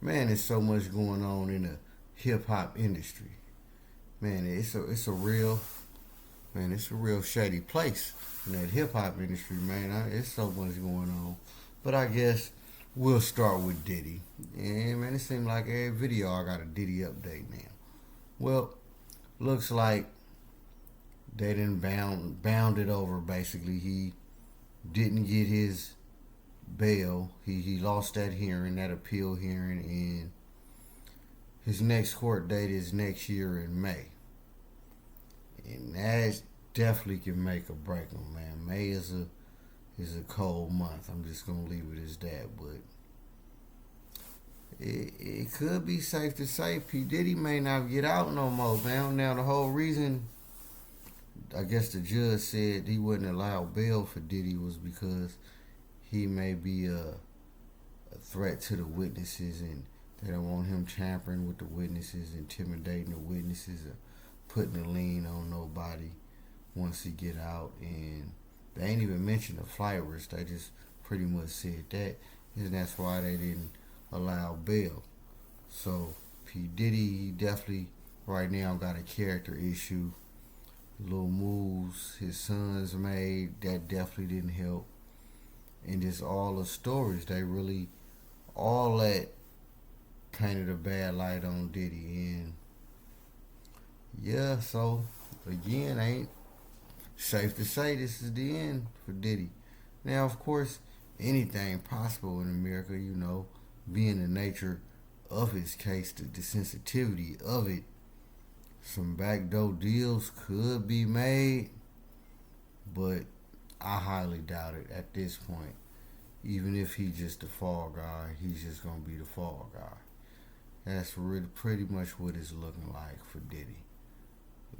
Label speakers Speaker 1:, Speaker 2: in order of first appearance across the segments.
Speaker 1: Man, there's so much going on in the hip hop industry. Man, it's a real shady place in that hip hop industry, man. It's so much going on. But I guess we'll start with Diddy. And man, it seems like every video I got a Diddy update now. Well, looks like they didn't bound it over. Basically, he didn't get his bail. He lost that hearing, that appeal hearing, and his next court date is next year in May. And that definitely can make or break him, man. May is a cold month. I'm just gonna leave it as that, but it could be safe to say P Diddy may not get out no more, man. Now the whole reason I guess the judge said he wouldn't allow bail for Diddy was because he may be a threat to the witnesses, and they don't want him tampering with the witnesses, intimidating the witnesses, or putting a lien on nobody once he get out. And they ain't even mentioned the flight risk. They just pretty much said that, and that's why they didn't allow bail. So P Diddy, he definitely right now got a character issue. Little moves his sons made, that definitely didn't help. And just all the stories, they really all that painted a bad light on Diddy. And yeah, so again, ain't safe to say this is the end for Diddy. Now, of course, anything possible in America, being the nature of his case, the sensitivity of it, some backdoor deals could be made, but I highly doubt it at this point. Even if he's just the fall guy, he's just gonna be the fall guy. That's really pretty much what it's looking like for Diddy.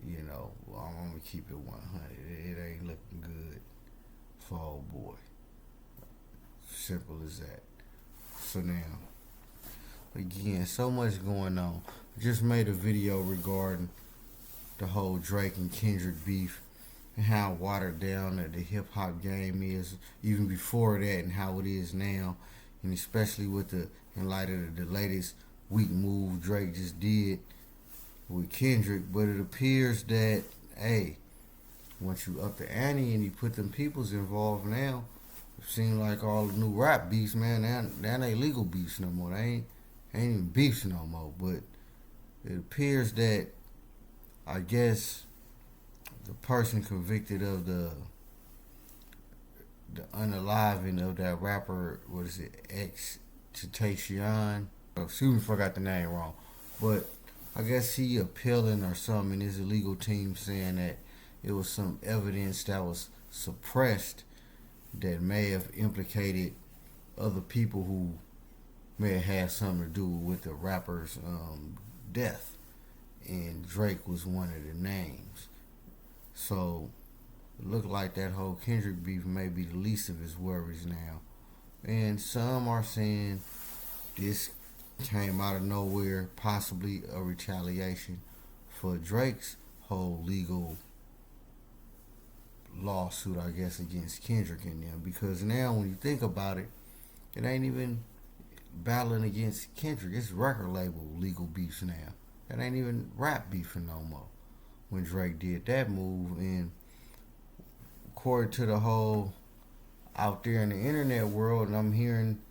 Speaker 1: I'm gonna keep it 100. It ain't looking good for old boy. Simple as that. So now, again, so much going on. Just made a video regarding the whole Drake and Kendrick beef and how watered down the hip hop game is even before that and how it is now, and especially in light of the latest weak move Drake just did with Kendrick. But it appears that once you up the ante and you put them peoples involved now, it seems like all the new rap beefs, man, that ain't legal beefs no more. They ain't even beefs no more. But it appears that I guess the person convicted of the unaliving of that rapper, what is it, X Tentacion? Excuse me if I got the name wrong. But I guess he appealing or something in his legal team saying that it was some evidence that was suppressed that may have implicated other people who may have had something to do with the rapper's death. And Drake was one of the names. So it looked like that whole Kendrick beef may be the least of his worries now. And some are saying this came out of nowhere, possibly a retaliation for Drake's whole legal lawsuit, I guess, against Kendrick and them. Because now when you think about it, it ain't even battling against Kendrick. It's record label legal beefs now. It ain't even rap beefing no more. When Drake did that move, and according to the whole out there in the internet world, and I'm hearing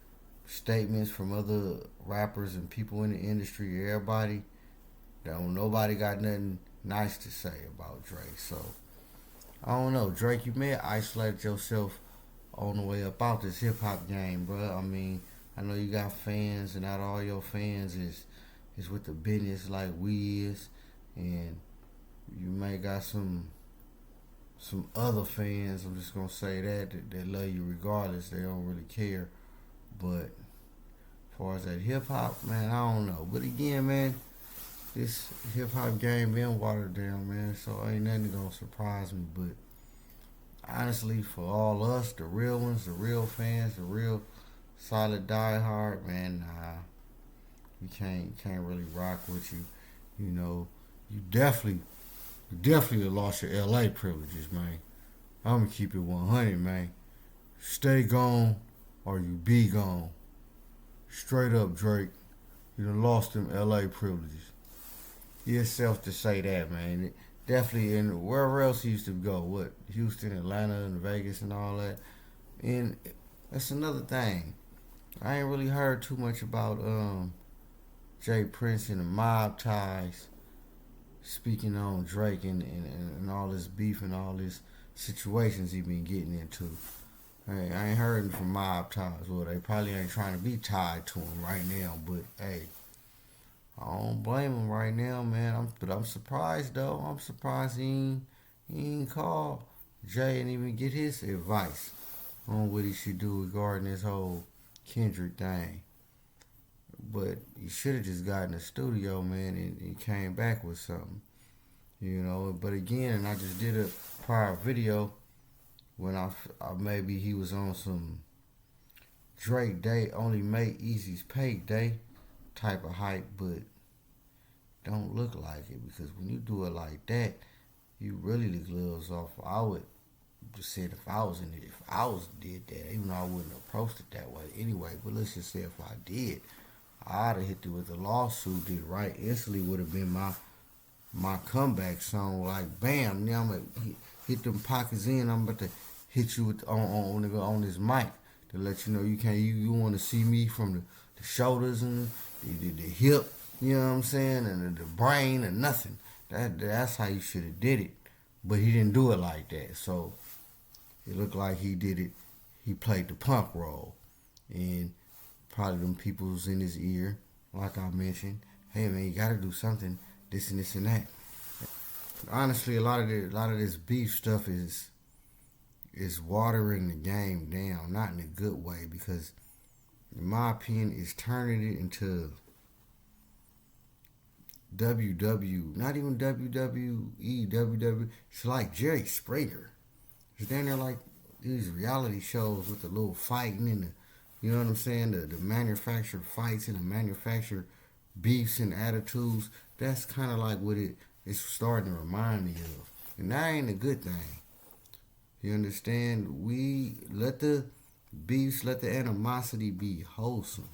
Speaker 1: statements from other rappers and people in the industry, everybody, nobody got nothing nice to say about Drake. So I don't know, Drake, you may have isolated yourself on the way up out this hip hop game, bro. I mean, I know you got fans, and not all your fans is with the business like we is, and you may got some other fans. I'm just gonna say that love you regardless. They don't really care. But as far as that hip hop, man, I don't know. But again, man, this hip hop game been watered down, man. So ain't nothing gonna surprise me. But honestly, for all us, the real ones, the real fans, the real solid diehard, man, nah. We can't really rock with you. You definitely lost your LA privileges, man. I'm gonna keep it 100, man. Stay gone or you be gone. Straight up, Drake. You done lost them LA privileges. Yourself to say that, man. Definitely, and wherever else he used to go, what, Houston, Atlanta, and Vegas, and all that. And that's another thing. I ain't really heard too much about Jay Prince and the mob ties. Speaking on Drake and all this beef and all these situations he been getting into. Hey, I ain't heard from mob ties. Well, they probably ain't trying to be tied to him right now, but hey, I don't blame him right now, man. I'm surprised though. I'm surprised he ain't called Jay and even get his advice on what he should do regarding this whole Kendrick thing. But he should have just got in the studio, man, and he came back with something, you know. But again, and I just did a prior video when I maybe he was on some Drake Day only make Easy's pay day type of hype, but don't look like it because when you do it like that, you really the gloves off. I would just said if I was in it, if I was did that, even though I wouldn't have approached it that way anyway. But let's just say if I did, I'd have hit it with a lawsuit. Did right instantly would have been my comeback song. Like bam, now I'm gonna hit them pockets in. I'm about to hit you with on this mic to let you know you can't. You want to see me from the shoulders and the hip. You know what I'm saying, and the brain and nothing. That's how you should have did it. But he didn't do it like that. So it looked like he did it. He played the punk role, and probably them people's in his ear, like I mentioned. Hey man, you gotta do something. This and this and that. Honestly, a lot of this beef stuff is watering the game down, not in a good way, because in my opinion, it's turning it into not even WWE. It's like Jerry Springer. It's down there like these reality shows with the little fighting and the, you know what I'm saying, the manufactured fights and the manufactured beefs and attitudes. That's kind of like what it's starting to remind me of. And that ain't a good thing. You understand? We let the beefs, let the animosity be wholesome.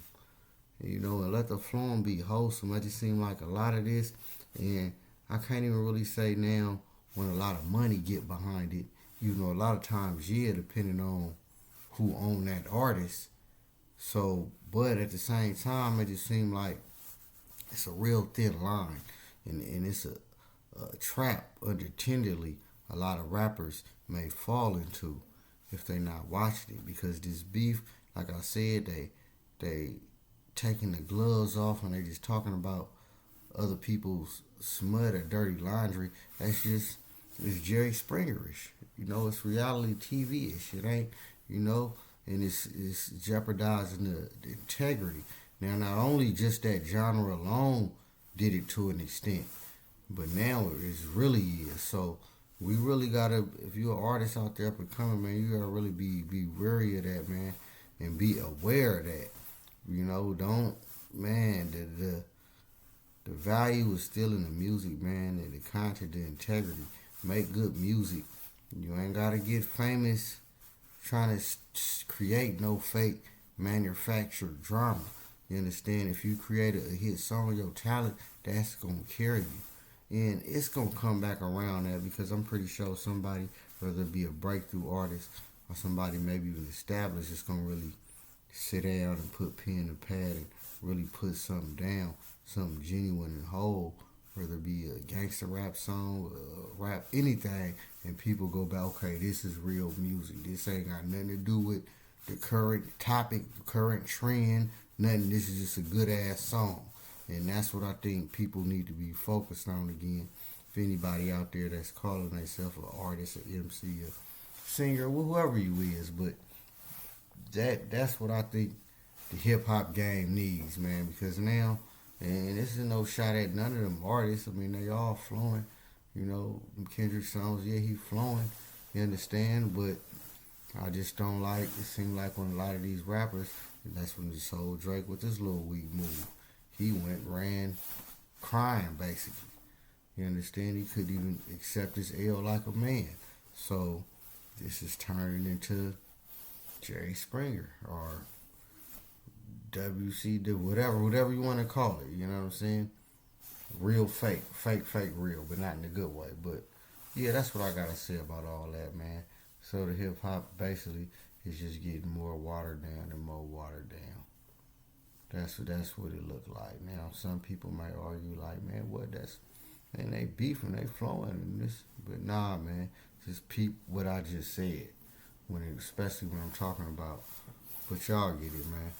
Speaker 1: You know, and let the flowing be wholesome. It just seems like a lot of this, and I can't even really say now when a lot of money get behind it. You know, a lot of times, yeah, depending on who own that artist. So, but at the same time, it just seems like it's a real thin line, and it's a trap unattendedly a lot of rappers may fall into if they not watching it, because this beef, like I said, they taking the gloves off and they just talking about other people's smut or dirty laundry. It's Jerry Springerish. You know, it's reality TV-ish. It ain't, you know, and it's jeopardizing the integrity. Now, not only just that genre alone did it to an extent, but now it's really is. So we really gotta, if you're an artist out there up and coming, man, you gotta really be wary of that, man, and be aware of that. You know, don't, man, the value is still in the music, man, and the content, the integrity. Make good music. You ain't gotta get famous trying to create no fake manufactured drama. You understand? If you create a hit song, your talent, that's gonna carry you. And it's gonna come back around that, because I'm pretty sure somebody, whether it be a breakthrough artist or somebody maybe even established, is gonna really sit down and put pen to pad and really put something down, something genuine and whole, whether it be a gangster rap song, rap, anything, and people go back, okay, this is real music. This ain't got nothing to do with the current topic, the current trend, nothing. This is just a good ass song. And that's what I think people need to be focused on again. If anybody out there that's calling themselves an artist, an MC, a singer, whoever you is, but that's what I think the hip hop game needs, man. Because now, and this is no shot at none of them artists. I mean, they all flowing. You know, Kendrick songs, yeah, he flowing. You understand? But I just don't like. It seemed like when a lot of these rappers, and that's when this whole Drake with this little weak move, he ran crying basically. You understand? He couldn't even accept his L like a man. So this is turning into Jerry Springer or WCD, whatever you want to call it. You know what I'm saying? Real fake, fake real, but not in a good way. But yeah, that's what I gotta say about all that, man. So the hip hop basically is just getting more watered down and more watered down. That's what it looked like. Now some people might argue like, man, what that's and they beefing, they flowing and this, but nah, man, just peep what I just said when it, especially when I'm talking about. But y'all get it, man.